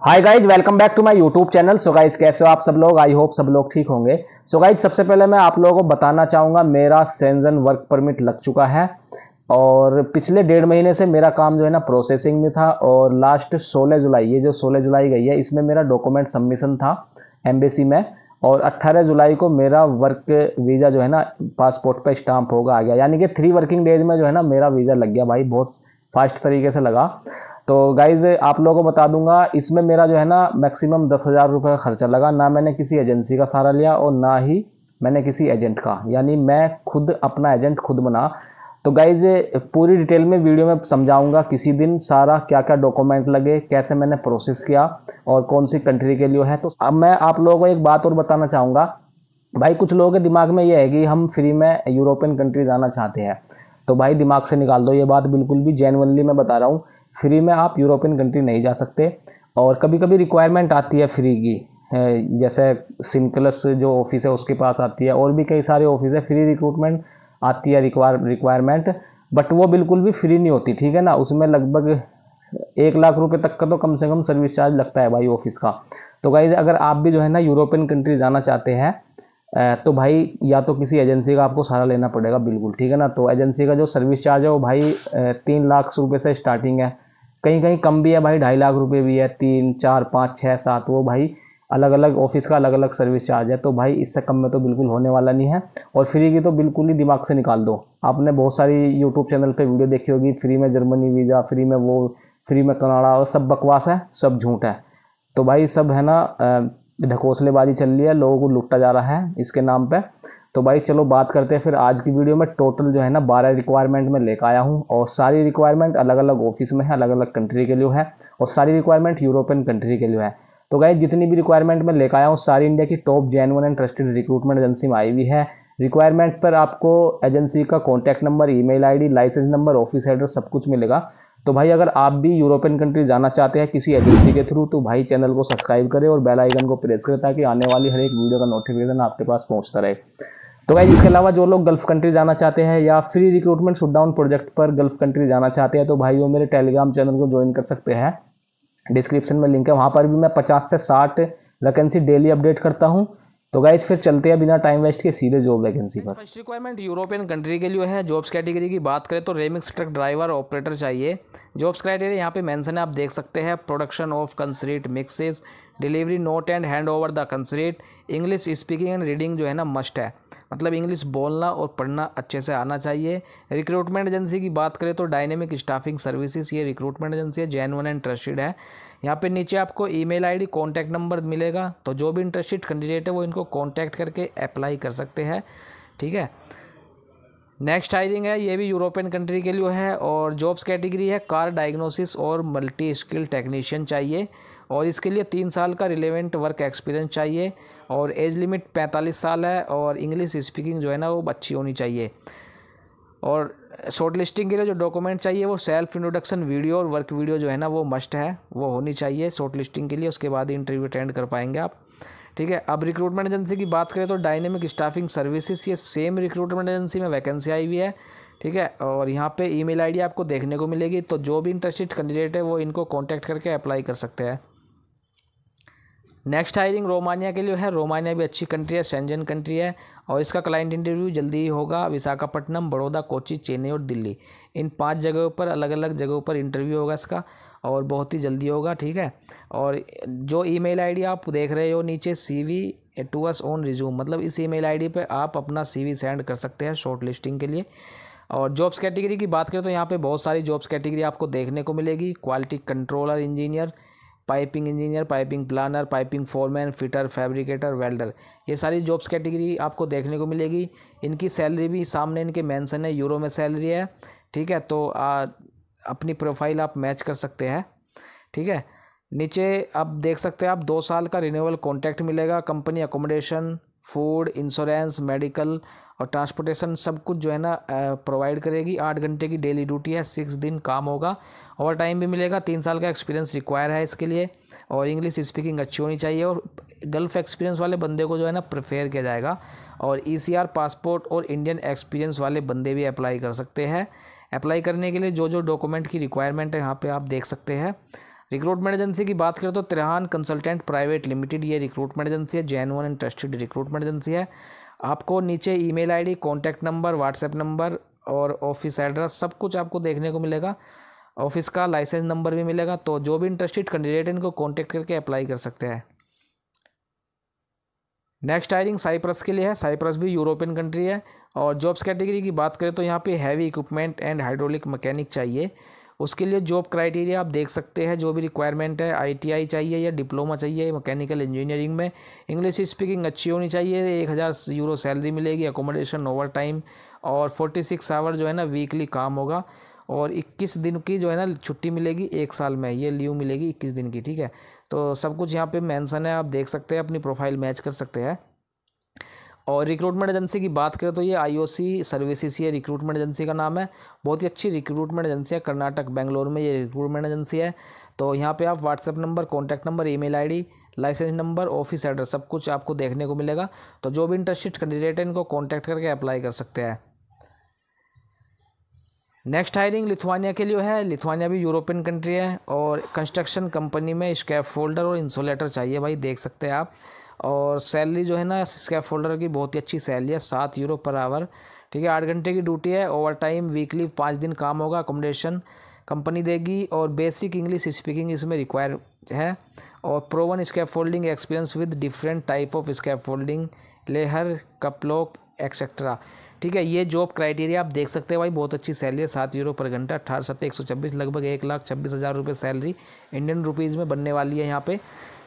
Hi guys, welcome back to my YouTube channel. So guys, कैसे हो आप सब लोग? आई होप सब लोग ठीक होंगे। सो गाइज, सबसे पहले मैं आप लोगों को बताना चाहूँगा, मेरा शेंजन वर्क परमिट लग चुका है और पिछले 1.5 महीने से मेरा काम जो है ना प्रोसेसिंग में था। और लास्ट 16 जुलाई, ये जो 16 जुलाई गई है, इसमें मेरा डॉक्यूमेंट सबमिशन था एम्बेसी में। और 18 जुलाई को मेरा वर्क वीज़ा जो है ना पासपोर्ट पे स्टाम्प होगा आ गया, यानी कि 3 वर्किंग डेज में जो है ना मेरा वीज़ा लग गया भाई। बहुत फास्ट तरीके से लगा। तो गाइज आप लोगों को बता दूंगा, इसमें मेरा जो है ना मैक्सिमम 10,000 रुपये का खर्चा लगा। ना मैंने किसी एजेंसी का सहारा लिया और ना ही मैंने किसी एजेंट का, यानी मैं खुद अपना एजेंट खुद बना। तो गाइज पूरी डिटेल में वीडियो में समझाऊंगा किसी दिन सारा, क्या क्या डॉक्यूमेंट लगे, कैसे मैंने प्रोसेस किया और कौन सी कंट्री के लिए है। तो अब मैं आप लोगों को एक बात और बताना चाहूँगा भाई। कुछ लोगों के दिमाग में ये है कि हम फ्री में यूरोपियन कंट्री जाना चाहते हैं, तो भाई दिमाग से निकाल दो ये बात। बिल्कुल भी जेन्युइनली मैं बता रहा हूँ, फ्री में आप यूरोपियन कंट्री नहीं जा सकते। और कभी कभी रिक्वायरमेंट आती है फ्री की, जैसे सिंक्लस जो ऑफिस है उसके पास आती है, और भी कई सारे ऑफिस है, फ्री रिक्रूटमेंट आती है रिक्वायरमेंट। बट वो बिल्कुल भी फ्री नहीं होती, ठीक है ना। उसमें लगभग 1 लाख रुपए तक का तो कम से कम सर्विस चार्ज लगता है भाई ऑफिस का। तो गाइज अगर आप भी जो है ना यूरोपियन कंट्री जाना चाहते हैं, तो भाई या तो किसी एजेंसी का आपको सहारा लेना पड़ेगा, बिल्कुल ठीक है ना। तो एजेंसी का जो सर्विस चार्ज है वो भाई 3 लाख रुपए से स्टार्टिंग है। कहीं कहीं कम भी है भाई, 2.5 लाख रुपए भी है, 3, 4, 5, 6, 7, वो भाई अलग अलग ऑफिस का अलग अलग सर्विस चार्ज है। तो भाई इससे कम में तो बिल्कुल होने वाला नहीं है। और फ्री की तो बिल्कुल ही दिमाग से निकाल दो। आपने बहुत सारी यूट्यूब चैनल पे वीडियो देखी होगी, फ्री में जर्मनी वीज़ा, फ्री में वो, फ्री में कनाडा, और सब बकवास है, सब झूठ है। तो भाई सब है ना ढकोसलेबाजी चल रही है, लोगों को लुटा जा रहा है इसके नाम पे। तो भाई चलो बात करते हैं फिर आज की वीडियो में। टोटल जो है ना 12 रिक्वायरमेंट में लेकर आया हूँ, और सारी रिक्वायरमेंट अलग अलग ऑफिस में है, अलग अलग कंट्री के लिए है, और सारी रिक्वायरमेंट यूरोपियन कंट्री के लिए है। तो गाइस जितनी भी रिक्वायरमेंट मैं लेकर आया हूँ, सारी इंडिया की top genuine and trusted recruitment agency में आई हुई है। रिक्वायरमेंट पर आपको एजेंसी का contact number, email ID, licence number, office address सब कुछ मिलेगा। तो भाई अगर आप भी यूरोपियन कंट्री जाना चाहते हैं किसी एजेंसी के थ्रू, तो भाई चैनल को सब्सक्राइब करें और बेल आइकन को प्रेस करें, ताकि आने वाली हर एक वीडियो का नोटिफिकेशन आपके पास पहुंचता रहे। तो भाई इसके अलावा जो लोग गल्फ कंट्री जाना चाहते हैं या free recruitment shoot down project पर गल्फ कंट्री जाना चाहते हैं, तो भाई वो मेरे टेलीग्राम चैनल को ज्वाइन कर सकते हैं। डिस्क्रिप्शन में लिंक है, वहां पर भी मैं 50 से 60 वैकेंसी डेली अपडेट करता हूं। तो गाइज फिर चलते हैं बिना टाइम वेस्ट के सीधे जॉब वैकेंसी पर। फर्स्ट रिक्वायरमेंट यूरोपियन कंट्री के लिए है। जॉब्स कैटेगरी की बात करें तो रेमिक्स ट्रक ड्राइवर ऑपरेटर चाहिए। जॉब्स क्राइटेरिया यहाँ पे मेंशन है, आप देख सकते हैं। Production of concrete mixes, delivery note and hand over the concrete. English speaking and reading जो है ना मस्ट है, मतलब इंग्लिश बोलना और पढ़ना अच्छे से आना चाहिए। रिक्रूटमेंट एजेंसी की बात करें तो डायनेमिक स्टाफिंग सर्विसेज ये रिक्रूटमेंट एजेंसी है, जेन्युइन एंड ट्रस्टेड है। यहाँ पे नीचे आपको ईमेल आईडी, कॉन्टैक्ट नंबर मिलेगा, तो जो भी इंटरेस्टेड कैंडिडेट है वो इनको कॉन्टैक्ट करके अप्लाई कर सकते हैं, ठीक है। नेक्स्ट हायरिंग है, ये भी यूरोपियन कंट्री के लिए है, और जॉब्स कैटेगरी है कार डायग्नोसिस और मल्टी स्किल टेक्नीशियन चाहिए, और इसके लिए 3 साल का रिलेवेंट वर्क एक्सपीरियंस चाहिए, और एज लिमिट 45 साल है, और इंग्लिश स्पीकिंग जो है ना वो अच्छी होनी चाहिए। और शॉर्ट लिस्टिंग के लिए जो डॉक्यूमेंट चाहिए वो सेल्फ इंट्रोडक्शन वीडियो और वर्क वीडियो जो है ना वो मस्ट है, वो होनी चाहिए शॉर्ट लिस्टिंग के लिए। उसके बाद ही इंटरव्यू अटेंड कर पाएंगे आप, ठीक है। अब रिक्रूटमेंट एजेंसी की बात करें तो डायनेमिक स्टाफिंग सर्विसेज, ये सेम रिक्रूटमेंट एजेंसी में वैकेंसी आई हुई है, ठीक है। और यहाँ पे ईमेल आईडी आपको देखने को मिलेगी, तो जो भी इंटरेस्टेड कैंडिडेट है वो इनको कॉन्टैक्ट करके अप्लाई कर सकते हैं। नेक्स्ट हायरिंग रोमानिया के लिए है। रोमानिया भी अच्छी कंट्री है, शेंजन कंट्री है, और इसका क्लाइंट इंटरव्यू जल्दी ही होगा। विशाखापट्टनम, बड़ौदा, कोची, चेन्नई और दिल्ली, इन 5 जगहों पर, अलग अलग जगहों पर इंटरव्यू होगा इसका, और बहुत ही जल्दी होगा, ठीक है। और जो ईमेल आईडी आप देख रहे हो नीचे, CV to us on resume, मतलब इस ईमेल आईडी पे आप अपना CV सेंड कर सकते हैं शॉर्ट लिस्टिंग के लिए। और जॉब्स कैटेगरी की बात करें तो यहाँ पे बहुत सारी जॉब्स कैटेगरी आपको देखने को मिलेगी। Quality controller engineer, piping engineer, piping planner, piping foreman, fitter, fabricator, welder, ये सारी जॉब्स कैटेगरी आपको देखने को मिलेगी। इनकी सैलरी भी सामने इनके मेंशन है, यूरो में सैलरी है, ठीक है। तो अपनी प्रोफाइल आप मैच कर सकते हैं, ठीक है। नीचे आप देख सकते हैं, आप 2 साल का रिन्यूअल कॉन्ट्रैक्ट मिलेगा। Company accommodation, food, insurance, medical और ट्रांसपोर्टेशन सब कुछ जो है ना प्रोवाइड करेगी। 8 घंटे की डेली ड्यूटी है, 6 दिन काम होगा, ओवर टाइम भी मिलेगा। 3 साल का एक्सपीरियंस रिक्वायर है इसके लिए, और इंग्लिश स्पीकिंग अच्छी होनी चाहिए, और गल्फ एक्सपीरियंस वाले बंदे को जो है ना प्रेफर किया जाएगा। और ECR पासपोर्ट और इंडियन एक्सपीरियंस वाले बंदे भी अप्लाई कर सकते हैं। अप्लाई करने के लिए जो जो डॉक्यूमेंट की रिक्वायरमेंट है यहाँ पे आप देख सकते हैं। रिक्रूटमेंट एजेंसी की बात करें तो त्रिहान कंसल्टेंट प्राइवेट लिमिटेड ये रिक्रूटमेंट एजेंसी है, genuine and trusted recruitment agency है। आपको नीचे email ID, contact number, WhatsApp number और ऑफिस एड्रेस सब कुछ आपको देखने को मिलेगा। ऑफिस का लाइसेंस नंबर भी मिलेगा। तो जो भी इंटरेस्टेड कैंडिडेट इनको कॉन्टैक्ट करके अप्लाई कर सकते हैं। नेक्स्ट हायरिंग साइप्रस के लिए है। साइप्रस भी यूरोपियन कंट्री है। और जॉब्स कैटेगरी की बात करें तो यहाँ पे heavy equipment and hydraulic mechanic चाहिए। उसके लिए जॉब क्राइटेरिया आप देख सकते हैं। जो भी रिक्वायरमेंट है, आईटीआई चाहिए या डिप्लोमा चाहिए मैकेनिकल इंजीनियरिंग में, इंग्लिश स्पीकिंग अच्छी होनी चाहिए, 1000 यूरो सैलरी मिलेगी, अकोमोडेशन, ओवर टाइम और 46 आवर जो है ना वीकली काम होगा और 21 दिन की जो है ना छुट्टी मिलेगी 1 साल में, ये लीव मिलेगी 21 दिन की, ठीक है। तो सब कुछ यहाँ पे मेंशन है, आप देख सकते हैं, अपनी प्रोफाइल मैच कर सकते हैं। और रिक्रूटमेंट एजेंसी की बात करें तो ये आईओसी सर्विसेज ये रिक्रूटमेंट एजेंसी का नाम है। बहुत ही अच्छी रिक्रूटमेंट एजेंसी है, कर्नाटक बेंगलोर में ये रिक्रूटमेंट एजेंसी है। तो यहाँ पे आप WhatsApp number, contact number, email ID, licence number, office address सब कुछ आपको देखने को मिलेगा। तो जो भी इंटरेस्टेड कैंडिडेट है इनको कॉन्टैक्ट करके अप्लाई कर सकते हैं। नेक्स्ट हायरिंग लिथुआनिया के लिए है। लिथुआनिया भी यूरोपियन कंट्री है और कंस्ट्रक्शन कंपनी में स्कैफ फोल्डर और इंसुलेटर चाहिए भाई, देख सकते हैं आप। और सैलरी जो है ना स्कैफ फोल्डर की बहुत ही अच्छी सैलरी है, 7 यूरो पर आवर, ठीक है। 8 घंटे की ड्यूटी है, ओवर टाइम वीकली 5 दिन काम होगा, अकोमोडेशन कंपनी देगी और बेसिक इंग्लिश स्पीकिंग इसमें रिक्वायर है। और proven scaffolding experience with different type of scaffolding, Layher, cuplock etcetera, ठीक है। ये जॉब क्राइटेरिया आप देख सकते हैं भाई, बहुत अच्छी सैलरी है, 7 यूरो पर घंटा, 18/7 126, लगभग 1,26,000 रुपये सैलरी इंडियन रुपीज़ में बनने वाली है यहाँ पे,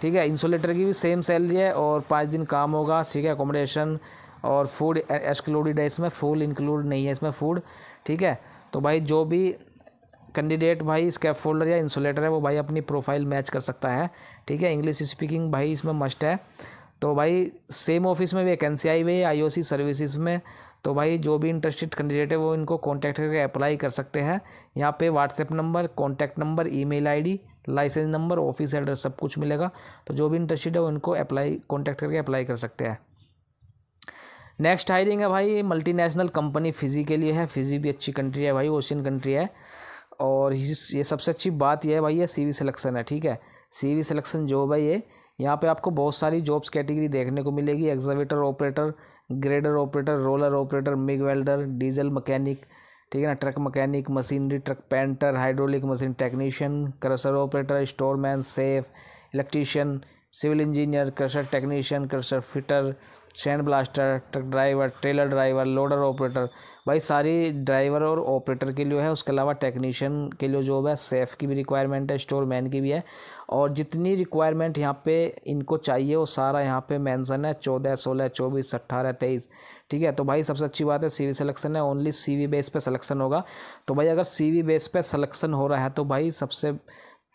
ठीक है। इंसुलेटर की भी सेम सैलरी है और 5 दिन काम होगा, ठीक है। अकोमोडेशन और फूड एक्सक्लूडेड है इसमें, फुल इंक्लूड नहीं है इसमें फूड, ठीक है। तो भाई जो भी कैंडिडेट भाई स्कैफ फोल्डर या इंसुलेटर है वो भाई अपनी प्रोफाइल मैच कर सकता है, ठीक है। इंग्लिश स्पीकिंग भाई इसमें मस्ट है। तो भाई सेम ऑफिस में वैकेंसी आई हुई है आईओसी सर्विसेज में। तो भाई जो भी इंटरेस्टेड कैंडिडेट है वो इनको कॉन्टैक्ट करके अप्लाई कर सकते हैं। यहाँ पे WhatsApp number, contact number, email ID, licence number, office address सब कुछ मिलेगा। तो जो भी इंटरेस्टेड है वो इनको कॉन्टैक्ट करके अप्लाई कर सकते हैं। नेक्स्ट हायरिंग है भाई मल्टीनेशनल कंपनी फिजी के लिए है। फिजी भी अच्छी कंट्री है भाई, ओशियन कंट्री है। और ये सबसे अच्छी बात यह है भाई ये CV सिलेक्शन है, ठीक है। CV सिलेक्शन जॉब है ये। यहाँ पे आपको बहुत सारी जॉब्स कैटेगरी देखने को मिलेगी, excavator operator, grader operator, roller operator, MIG welder, diesel mechanic, ठीक है ना, truck mechanic, machinery truck painter, hydraulic machine technician, crusher operator, storeman, safe, electrician, civil engineer, crusher technician, crusher fitter, sand blaster, truck driver, trailer driver, loader operator, भाई सारी driver और operator के लिए है। उसके अलावा टेक्नीशियन के लिए जॉब है, सेफ की भी रिक्वायरमेंट है, स्टोर मैन की भी है। और जितनी रिक्वायरमेंट यहाँ पे इनको चाहिए वो सारा यहाँ पे मेंशन है, 14, 16, 24, 18, 23, ठीक है। तो भाई सबसे अच्छी बात है CV सिलेक्शन है, ओनली CV बेस पे सिलेक्शन होगा। तो भाई अगर CV बेस पे सिलेक्शन हो रहा है तो भाई सबसे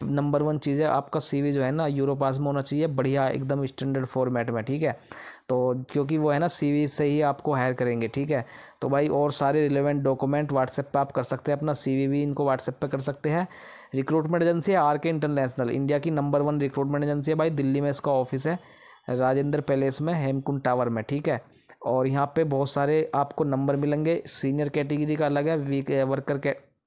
नंबर 1 चीज़ है आपका CV जो है ना यूरोपास में होना चाहिए, बढ़िया एकदम स्टैंडर्ड फॉर्मेट में, ठीक है। तो क्योंकि वो है ना CV से ही आपको हायर करेंगे, ठीक है। तो भाई और सारे रिलेवेंट डॉक्यूमेंट व्हाट्सएप पे आप कर सकते हैं, अपना CV भी इनको व्हाट्सएप पे कर सकते हैं। रिक्रूटमेंट एजेंसी है RK इंटरनेशनल, इंडिया की नंबर 1 रिक्रूटमेंट एजेंसी है भाई। दिल्ली में इसका ऑफिस है, राजेंद्र पैलेस में, हेमकुंड टावर में, ठीक है। और यहाँ पे बहुत सारे आपको नंबर मिलेंगे, सीनियर कैटेगरी का अलग है, वीक वर्कर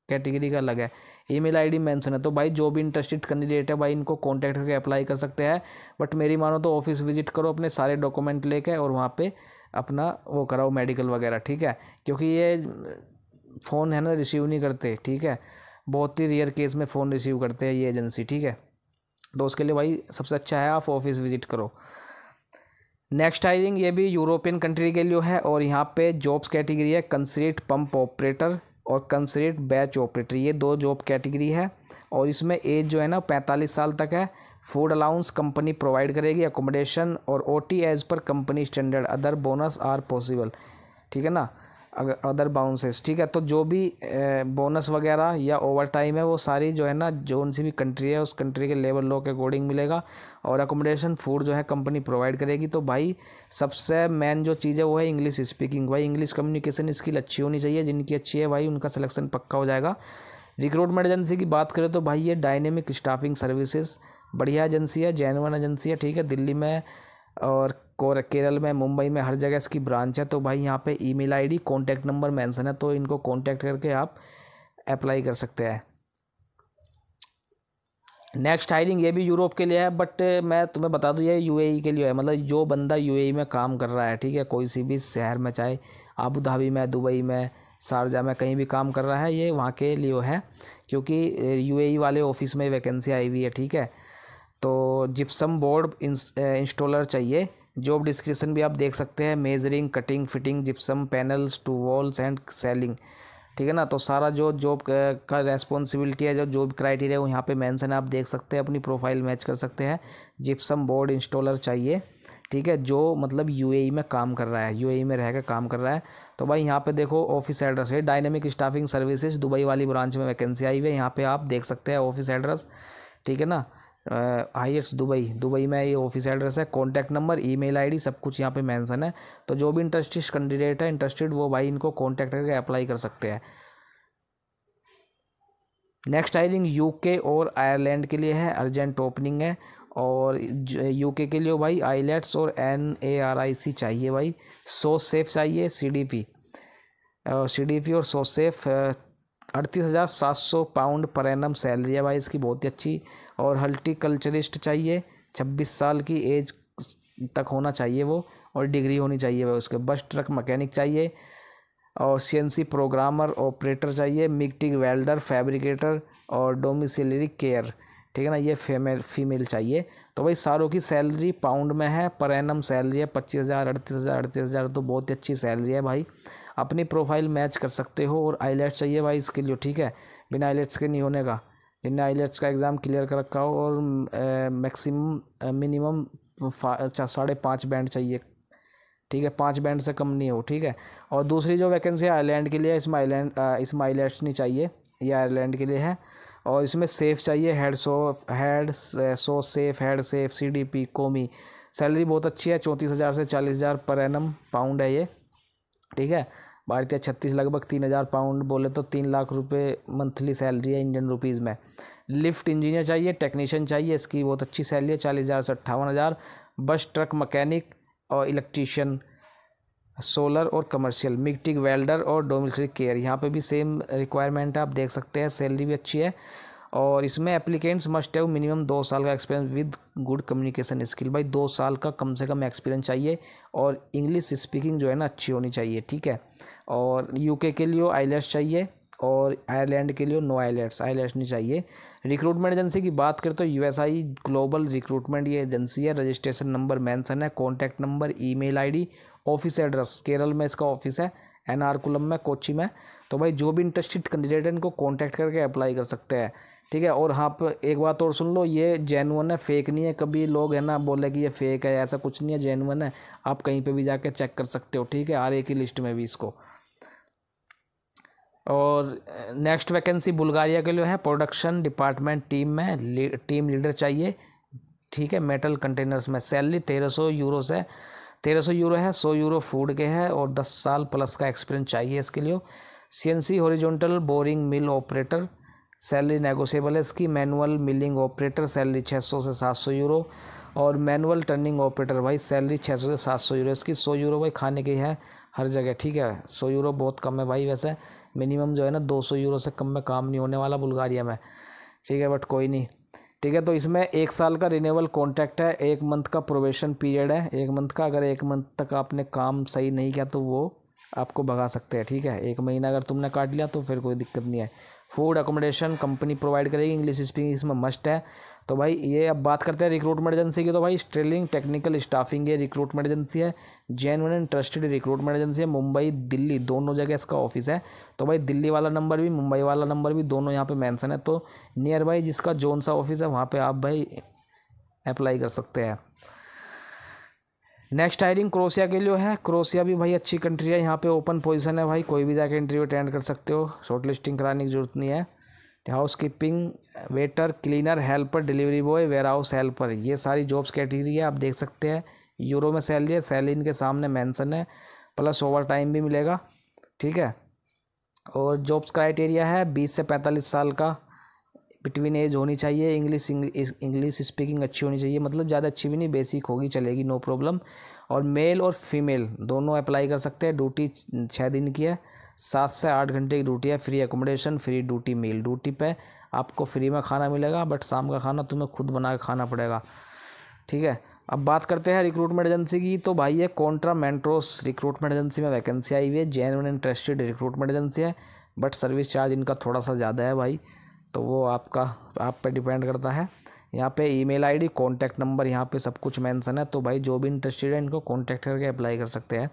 कैटेगरी का अलग है, ईमेल आईडी मेंशन है। तो भाई जो भी इंटरेस्टेड कैंडिडेट है भाई इनको कॉन्टैक्ट करके अप्लाई कर सकते हैं। बट मेरी मानो तो ऑफिस विजिट करो अपने सारे डॉक्यूमेंट लेके और वहाँ पे अपना वो कराओ मेडिकल वगैरह, ठीक है। क्योंकि ये फ़ोन है ना रिसीव नहीं करते, ठीक है। बहुत ही रेयर केस में फ़ोन रिसीव करते हैं ये एजेंसी, ठीक है। तो उसके लिए भाई सबसे अच्छा है आप ऑफिस विजिट करो। नेक्स्ट हायरिंग ये भी यूरोपियन कंट्री के लिए है और यहाँ पे जॉब्स कैटेगरी है कंक्रीट पंप ऑपरेटर और कंक्रीट बैच ऑपरेटर, ये 2 जॉब कैटेगरी है। और इसमें एज जो है ना 45 साल तक है। फूड अलाउंस कंपनी प्रोवाइड करेगी, अकोमोडेशन और OT as per company standard, other bonus are possible, ठीक है ना, अदर बाउंसेस, ठीक है। तो जो भी बोनस वगैरह या ओवर टाइम है वो सारी जो है ना जो सी भी कंट्री है उस कंट्री के लेबर लॉ के अकॉर्डिंग मिलेगा। और अकोमोडेशन फूड जो है कंपनी प्रोवाइड करेगी। तो भाई सबसे मेन जो चीज़ है वो है इंग्लिश स्पीकिंग, भाई इंग्लिश कम्युनिकेशन स्किल अच्छी होनी चाहिए। जिनकी अच्छी है भाई उनका सिलेक्शन पक्का हो जाएगा। रिक्रूटमेंट एजेंसी की बात करें तो भाई ये डायनेमिक स्टाफिंग सर्विसेज बढ़िया एजेंसी है, जेन्युइन एजेंसी है, ठीक है। दिल्ली में और केरल में, मुंबई में, हर जगह इसकी ब्रांच है। तो भाई यहाँ पे email ID, contact number mention है, तो इनको कॉन्टैक्ट करके आप अप्लाई कर सकते हैं। नेक्स्ट हायरिंग ये भी यूरोप के लिए है, बट मैं तुम्हें बता दूं ये यूएई के लिए है। मतलब जो बंदा यूएई में काम कर रहा है, ठीक है, कोई सी भी शहर में, चाहे अबू धाबी में, दुबई में, शारजा में, कहीं भी काम कर रहा है, ये वहाँ के लिए है, क्योंकि यूएई वाले ऑफिस में वैकेंसी आई हुई है, ठीक है। तो जिप्सम बोर्ड इंस्टॉलर चाहिए। जॉब डिस्क्रिप्शन भी आप देख सकते हैं, measuring, cutting, fitting gypsum panels to walls and ceiling, ठीक है ना। तो सारा जो जॉब का रेस्पॉन्सिबिलिटी है, जो जॉब क्राइटेरिया वो यहाँ पे मेंशन है, आप देख सकते हैं, अपनी प्रोफाइल मैच कर सकते हैं। जिप्सम बोर्ड इंस्टॉलर चाहिए, ठीक है, जो मतलब यूएई में काम कर रहा है, यूएई में रहकर काम कर रहा है। तो भाई यहाँ पे देखो ऑफिस एड्रेस है, डायनेमिक स्टाफिंग सर्विसेज दुबई वाली ब्रांच में वैकेंसी आई हुई है, यहाँ पे आप देख सकते हैं ऑफिस एड्रेस, ठीक है ना। हाईएट्स दुबई में ये ऑफिस एड्रेस है। कॉन्टैक्ट नंबर, ईमेल आईडी, सब कुछ यहाँ पे मेंशन है। तो जो भी इंटरेस्टेड कैंडिडेट है, इंटरेस्टेड, वो भाई इनको कॉन्टैक्ट करके अप्लाई कर सकते हैं। नेक्स्ट हायरिंग यूके और आयरलैंड के लिए है, अर्जेंट ओपनिंग है। और यूके के लिए भाई आईलेट्स और NARIC चाहिए भाई। सोसेफ चाहिए, CDP और सोसेफ। 38,700 पाउंड पर एनम सैलरी है भाई इसकी, बहुत ही अच्छी। और हल्टीकल्चरिस्ट चाहिए, 26 साल की एज तक होना चाहिए वो, और डिग्री होनी चाहिए भाई उसके। बस ट्रक मैकेनिक चाहिए, और CNC प्रोग्रामर ऑपरेटर चाहिए, मिग वेल्डर, फैब्रिकेटर, और डोमिसिलरी केयर, ठीक है ना, ये फीमेल चाहिए। तो भाई सारों की सैलरी पाउंड में है, पर एनम सैलरी है 25,000, 38,000, तो बहुत ही अच्छी सैलरी है भाई। अपनी प्रोफाइल मैच कर सकते हो। और आईलेट्स चाहिए भाई इसके लिए, ठीक है, बिना आईलेट्स के नहीं होने का। जिनने आईलेट्स का एग्ज़ाम क्लियर कर रखा हो, और मिनिमम 5.5 बैंड चाहिए, ठीक है, 5 बैंड से कम नहीं हो, ठीक है। और दूसरी जो वैकेंसी है आयरलैंड के लिए, इसमें आईलेट्स नहीं चाहिए, ये आयरलैंड के लिए है। और इसमें सेफ चाहिए, हेड सेफ, CDP, कोमी। सैलरी बहुत अच्छी है, 34,000 से 40,000 पर एनम पाउंड है ये, ठीक है। भारतीय 36, लगभग 3,000 पाउंड, बोले तो 3 लाख रुपए मंथली सैलरी है इंडियन रुपीज़ में। लिफ्ट इंजीनियर चाहिए, टेक्नीशियन चाहिए, इसकी बहुत अच्छी सैलरी है, 40,000 से 58,000। बस ट्रक मैकेनिक और इलेक्ट्रीशियन, सोलर और कमर्शियल, मिग वेल्डर और डोमिसिलरी केयर, यहाँ पे भी सेम रिक्वायरमेंट है, आप देख सकते हैं, सैलरी भी अच्छी है। और इसमें एप्लीकेंट्स मस्ट हैव मिनिमम 2 साल का experience with good communication skill, भाई 2 साल का कम से कम एक्सपीरियंस चाहिए, और इंग्लिश स्पीकिंग जो है ना अच्छी होनी चाहिए, ठीक है। और यूके के लिए आईलेट्स चाहिए, और आयरलैंड के लिए नो आईलेट्स नहीं चाहिए। रिक्रूटमेंट एजेंसी की बात करें तो USI ग्लोबल रिक्रूटमेंट ये एजेंसी है, रजिस्ट्रेशन नंबर मेंशन है, contact number, email ID, office address, Kerala में इसका ऑफिस है, एर्नाकुलम में, कोच्चि में। तो भाई जो भी इंटरेस्टेड कैंडिडेट है इनको कॉन्टैक्ट करके अप्लाई कर सकते हैं, ठीक है। और हाँ, एक बात और सुन लो, ये जेन्युइन है, फेक नहीं है। कभी लोग है ना बोले कि ये फेक है, ऐसा कुछ नहीं है, जेन्युइन है, आप कहीं पे भी जाके चेक कर सकते हो, ठीक है, RA की लिस्ट में भी इसको। और नेक्स्ट वैकेंसी बुल्गारिया के लिए है, प्रोडक्शन डिपार्टमेंट टीम में टीम लीडर चाहिए, ठीक है, मेटल कंटेनर्स में। सैलरी 1300 यूरो से 1300 यूरो है, 100 यूरो फूड के है, और 10 साल प्लस का एक्सपीरियंस चाहिए इसके लिए। CNC हॉरिजॉन्टल बोरिंग मिल ऑपरेटर, सैलरी नेगोशिएबल है इसकी। मैनुअल मिलिंग ऑपरेटर, सैलरी 600 से 700 यूरो। और मैनुअल टर्निंग ऑपरेटर भाई, सैलरी 600 से 700 यूरो इसकी। 100 यूरो भाई खाने की है हर जगह, ठीक है, 100 यूरो बहुत कम है भाई, वैसे मिनिमम जो है ना 200 यूरो से कम में काम नहीं होने वाला बुल्गारिया में, ठीक है, बट कोई नहीं, ठीक है। तो इसमें 1 साल का रिन्यूएबल कॉन्ट्रैक्ट है, 1 मंथ का प्रोबेशन पीरियड है, 1 मंथ का। अगर 1 मंथ तक आपने काम सही नहीं किया तो वो आपको भगा सकते हैं, ठीक है। 1 महीना अगर तुमने काट लिया तो फिर कोई दिक्कत नहीं है। फूड अकोमोडेशन कंपनी प्रोवाइड करेगी, इंग्लिश स्पीकिंग इसमें मस्ट है। तो भाई ये अब बात करते हैं रिक्रूटमेंट एजेंसी की। तो भाई स्ट्रेलिंग टेक्निकल स्टाफिंग ये रिक्रूटमेंट एजेंसी है, genuine and trusted recruitment agency है। मुंबई दिल्ली दोनों जगह इसका ऑफिस है। तो भाई दिल्ली वाला नंबर भी, मुंबई वाला नंबर भी, दोनों यहाँ पे मेंशन है। तो नियर बाई जिसका जोन सा ऑफिस है वहाँ पे आप भाई अप्लाई कर सकते हैं। नेक्स्ट हायरिंग क्रोशिया के लिए है। क्रोशिया भी भाई अच्छी कंट्री है, यहाँ पे ओपन पोजीशन है भाई, कोई भी जाके इंटरव्यू अटेंड कर सकते हो, शॉर्ट लिस्टिंग कराने की जरूरत नहीं है। Housekeeping, waiter, cleaner, helper, delivery boy, warehouse helper, ये सारी जॉब्स कैटेगरी है, आप देख सकते हैं। यूरो में सैलरी है, सैलरी इनके सामने मेंशन है, प्लस ओवर टाइम भी मिलेगा, ठीक है। और जॉब्स क्राइटेरिया है 20 से 45 साल का बिटवीन एज होनी चाहिए। इंग्लिश स्पीकिंग अच्छी होनी चाहिए, मतलब ज़्यादा अच्छी भी नहीं, बेसिक होगी चलेगी, नो प्रॉब्लम। और मेल और फीमेल दोनों अप्लाई कर सकते हैं। ड्यूटी 6 दिन की है, 7 से 8 घंटे की ड्यूटी है, फ्री एकोमोडेशन, फ्री ड्यूटी मील। ड्यूटी पे आपको फ्री में खाना मिलेगा, बट शाम का खाना तुम्हें खुद बना के खाना पड़ेगा। ठीक है, अब बात करते हैं रिक्रूटमेंट एजेंसी की। तो भाई ये कॉन्ट्रा मेंट्रोस रिक्रूटमेंट एजेंसी में वैकेंसी आई हुई है। जेन्युइन इंटरेस्टेड रिक्रूटमेंट एजेंसी है, बट सर्विस चार्ज इनका थोड़ा सा ज़्यादा है भाई, तो वो आप पे डिपेंड करता है। यहाँ पे ईमेल आईडी, कॉन्टैक्ट नंबर यहाँ पे सब कुछ मेंशन है, तो भाई जो भी इंटरेस्टेड है इनको कॉन्टैक्ट करके अप्लाई कर सकते हैं।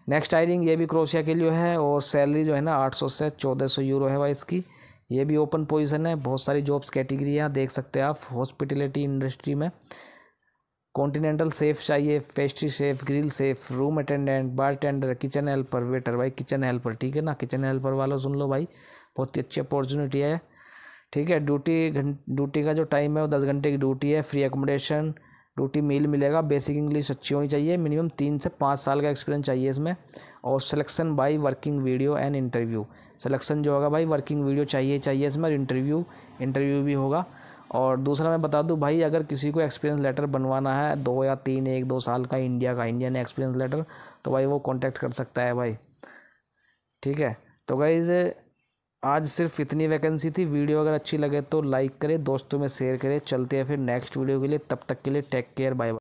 नेक्स्ट हायरिंग ये भी क्रोशिया के लिए है, और सैलरी जो है ना 800 से 1400 यूरो है भाई इसकी। ये भी ओपन पोजीशन है, बहुत सारी जॉब्स कैटेगरी है, देख सकते हैं आप। हॉस्पिटलिटी इंडस्ट्री में कॉन्टिनेंटल शेफ चाहिए, pastry chef, grill chef, room attendant, bartender, kitchen helper, waiter. भाई किचन हेल्पर, ठीक है ना, किचन हेल्पर वालों सुन लो भाई, बहुत ही अच्छी अपॉर्चुनिटी है। ठीक है, ड्यूटी का जो टाइम है वो 10 घंटे की ड्यूटी है। फ्री एकोमोडेशन, ड्यूटी मील मिलेगा। बेसिक इंग्लिश अच्छी होनी चाहिए, मिनिमम 3 से 5 साल का एक्सपीरियंस चाहिए इसमें। और selection by working video and interview, selection जो होगा भाई वर्किंग वीडियो चाहिए इसमें, और इंटरव्यू भी होगा। और दूसरा मैं बता दूं भाई, अगर किसी को एक्सपीरियंस लेटर बनवाना है 2 या 3, 1-2 साल का इंडियन एक्सपीरियंस लेटर, तो भाई वो कॉन्टैक्ट कर सकता है भाई। ठीक है, तो गाइज़ आज सिर्फ इतनी वैकेंसी थी। वीडियो अगर अच्छी लगे तो लाइक करें, दोस्तों में शेयर करें। चलते हैं फिर नेक्स्ट वीडियो के लिए, तब तक के लिए टेक केयर, बाय बाय।